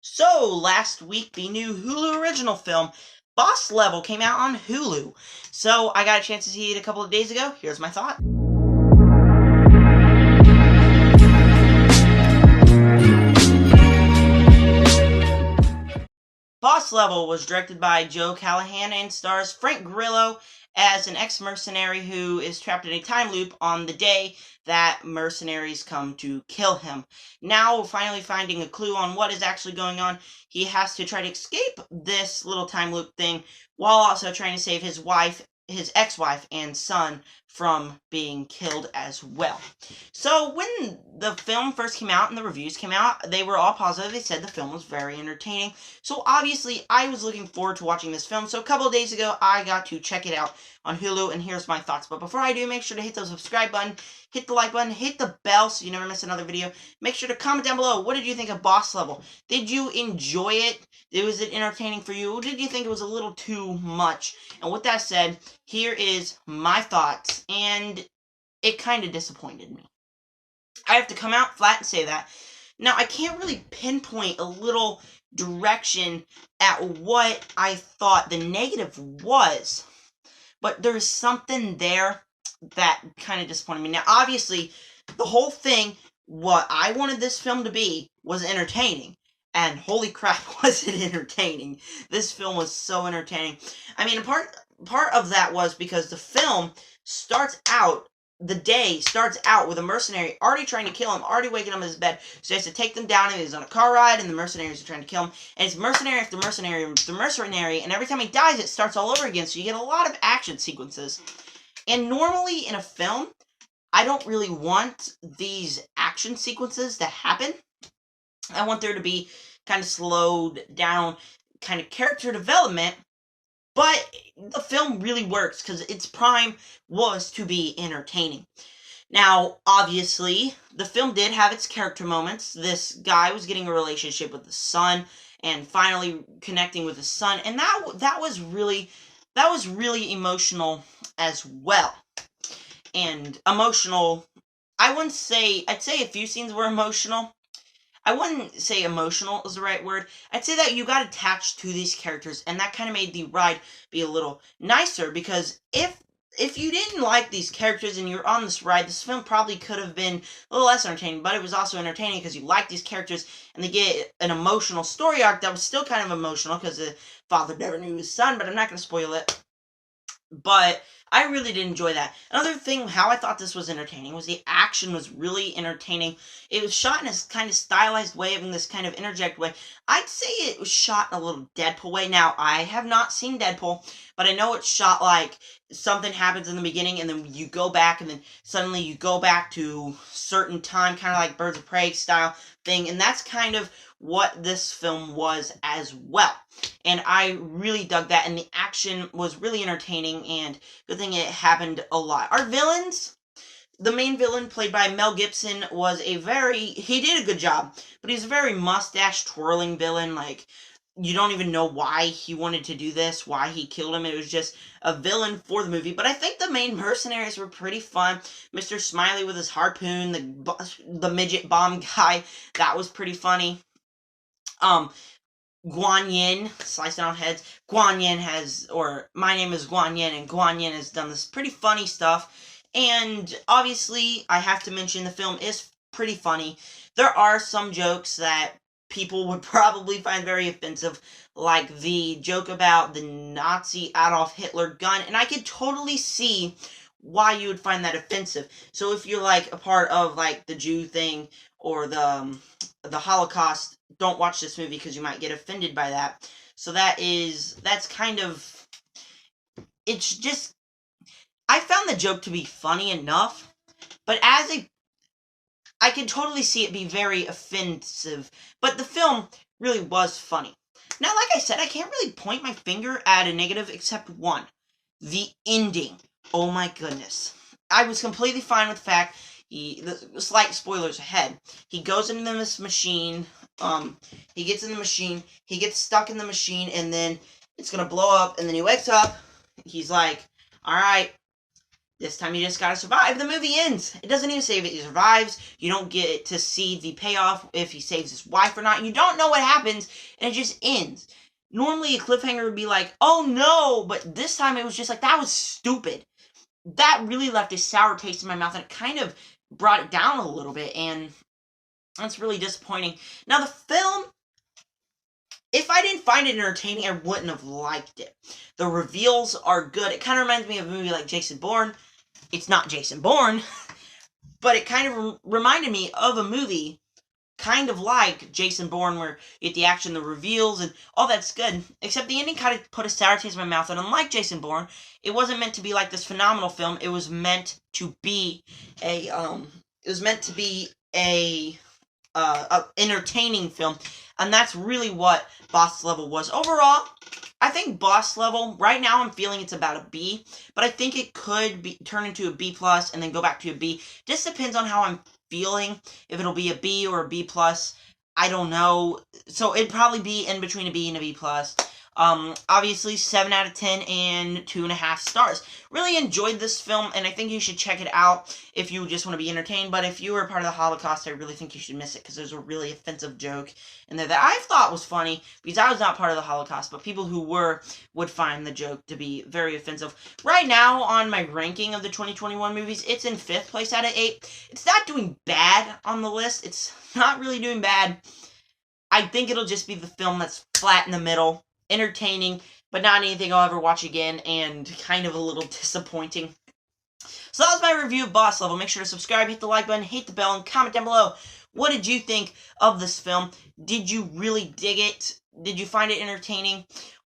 So, last week, the new Hulu original film, Boss Level, came out on Hulu. So, I got a chance to see it a couple of days ago. Here's my thought. Boss Level was directed by Joe Callahan and stars Frank Grillo as an ex-mercenary who is trapped in a time loop on the day that mercenaries come to kill him. Now, finally finding a clue on what is actually going on, he has to try to escape this little time loop thing while also trying to save his ex-wife and son from being killed as well. So when the film first came out and the reviews came out, they were all positive. They said the film was very entertaining. So obviously, I was looking forward to watching this film. So a couple of days ago, I got to check it out on Hulu, and here's my thoughts. But before I do, make sure to hit the subscribe button, hit the like button, hit the bell so you never miss another video. Make sure to comment down below, what did you think of Boss Level? Did you enjoy it? Was it entertaining for you? Or did you think it was a little too much? And with that said, here is my thoughts, and it kind of disappointed me. I have to come out flat and say that. Now, I can't really pinpoint a little direction at what I thought the negative was, but there's something there that kind of disappointed me. Now, obviously, the whole thing, what I wanted this film to be, was entertaining. And holy crap, was it entertaining. This film was so entertaining. I mean, part of that was because the film the day starts out with a mercenary already trying to kill him, already waking him in his bed. So he has to take them down, and he's on a car ride, and the mercenaries are trying to kill him. And it's mercenary after mercenary after mercenary, and every time he dies, it starts all over again. So you get a lot of action sequences. And normally in a film, I don't really want these action sequences to happen. I want there to be kind of slowed down kind of character development. But the film really works because its prime was to be entertaining. Now, obviously, the film did have its character moments. This guy was getting a relationship with the son and finally connecting with the son, and that was really emotional as well. And emotional, I'd say a few scenes were emotional. I wouldn't say emotional is the right word. I'd say that you got attached to these characters, and that kind of made the ride be a little nicer, because if you didn't like these characters and you're on this ride, this film probably could have been a little less entertaining, but it was also entertaining because you like these characters, and they get an emotional story arc that was still kind of emotional because the father never knew his son, but I'm not going to spoil it. But I really did enjoy that. Another thing, how I thought this was entertaining, was the action was really entertaining. It was shot in a kind of stylized way, in this kind of interject way. I'd say it was shot in a little Deadpool way. Now, I have not seen Deadpool, but I know it's shot like something happens in the beginning, and then you go back, and then suddenly you go back to certain time, kind of like Birds of Prey style thing, and that's kind of what this film was as well. And I really dug that, and the action was really entertaining, and good thing it happened a lot. Our villains, the main villain, played by Mel Gibson, he did a good job, but he's a very mustache-twirling villain. Like, you don't even know why he wanted to do this, why he killed him. It was just a villain for the movie. But I think the main mercenaries were pretty fun. Mr. Smiley with his harpoon, the midget bomb guy, that was pretty funny. Guan Yin, slicing off heads. Guan Yin my name is Guan Yin, and Guan Yin has done this pretty funny stuff. And obviously, I have to mention the film is pretty funny. There are some jokes that people would probably find very offensive, like the joke about the Nazi Adolf Hitler gun, and I could totally see why you would find that offensive. So if you're like a part of like the Jew thing or the Holocaust, don't watch this movie because you might get offended by that. So that's kind of, it's just, I found the joke to be funny enough, but I can totally see it be very offensive, but the film really was funny. Now, like I said, I can't really point my finger at a negative except one. The ending. Oh my goodness. I was completely fine with the fact, the slight spoilers ahead, he goes into this machine, he gets in the machine, he gets stuck in the machine, and then it's gonna blow up, and then he wakes up, he's like, alright, This time you just gotta survive. The movie ends. It doesn't even say if he survives. You don't get to see the payoff if he saves his wife or not. You don't know what happens, and it just ends. Normally, a cliffhanger would be like, oh no, but this time it was just like, that was stupid. That really left a sour taste in my mouth, and it kind of brought it down a little bit, and that's really disappointing. Now, the film, if I didn't find it entertaining, I wouldn't have liked it. The reveals are good. It kind of reminds me of a movie like Jason Bourne. It's not Jason Bourne, but it kind of reminded me of a movie kind of like Jason Bourne, where you get the action, the reveals, and all that's good. Except the ending kind of put a sour taste in my mouth, and unlike Jason Bourne, it wasn't meant to be like this phenomenal film. It was meant to be a entertaining film, and that's really what Boss Level was. Overall, I think Boss Level, right now I'm feeling it's about a B, but I think it could be turn into a B plus and then go back to a B. Just depends on how I'm feeling, if it'll be a B or a B plus. I don't know. So it'd probably be in between a B and a B plus. Obviously 7 out of 10 and 2.5 stars. Really enjoyed this film, and I think you should check it out if you just want to be entertained. But if you were part of the Holocaust, I really think you should miss it, because there's a really offensive joke in there that I thought was funny, because I was not part of the Holocaust, but people who were would find the joke to be very offensive. Right now, on my ranking of the 2021 movies, it's in 5th place out of 8. It's not doing bad on the list. It's not really doing bad. I think it'll just be the film that's flat in the middle. Entertaining, but not anything I'll ever watch again, and kind of a little disappointing. So that was my review of Boss Level. Make sure to subscribe, hit the like button, hit the bell, and comment down below. What did you think of this film? Did you really dig it? Did you find it entertaining?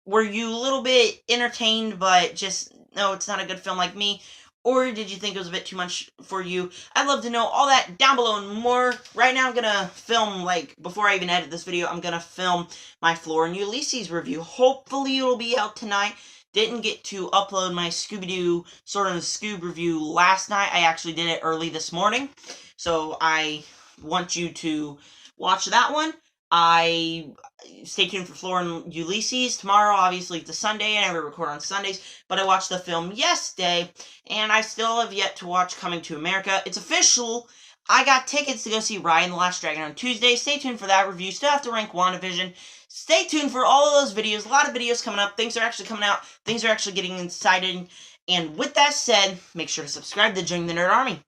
Were you a little bit entertained, but just, no, it's not a good film like me? Or did you think it was a bit too much for you? I'd love to know all that down below and more. Right now I'm going to film, before I even edit this video, I'm going to film my Flora and Ulysses review. Hopefully it'll be out tonight. Didn't get to upload my Scooby-Doo Sort of Scoob review last night. I actually did it early this morning. So I want you to watch that one. Stay tuned for Flora and Ulysses. Tomorrow, obviously, it's a Sunday. I never record on Sundays, but I watched the film yesterday, and I still have yet to watch Coming to America. It's official. I got tickets to go see Raya and the Last Dragon on Tuesday. Stay tuned for that review. Still have to rank WandaVision. Stay tuned for all of those videos. A lot of videos coming up. Things are actually coming out. Things are actually getting exciting. And with that said, make sure to subscribe to Join the Nerd Army.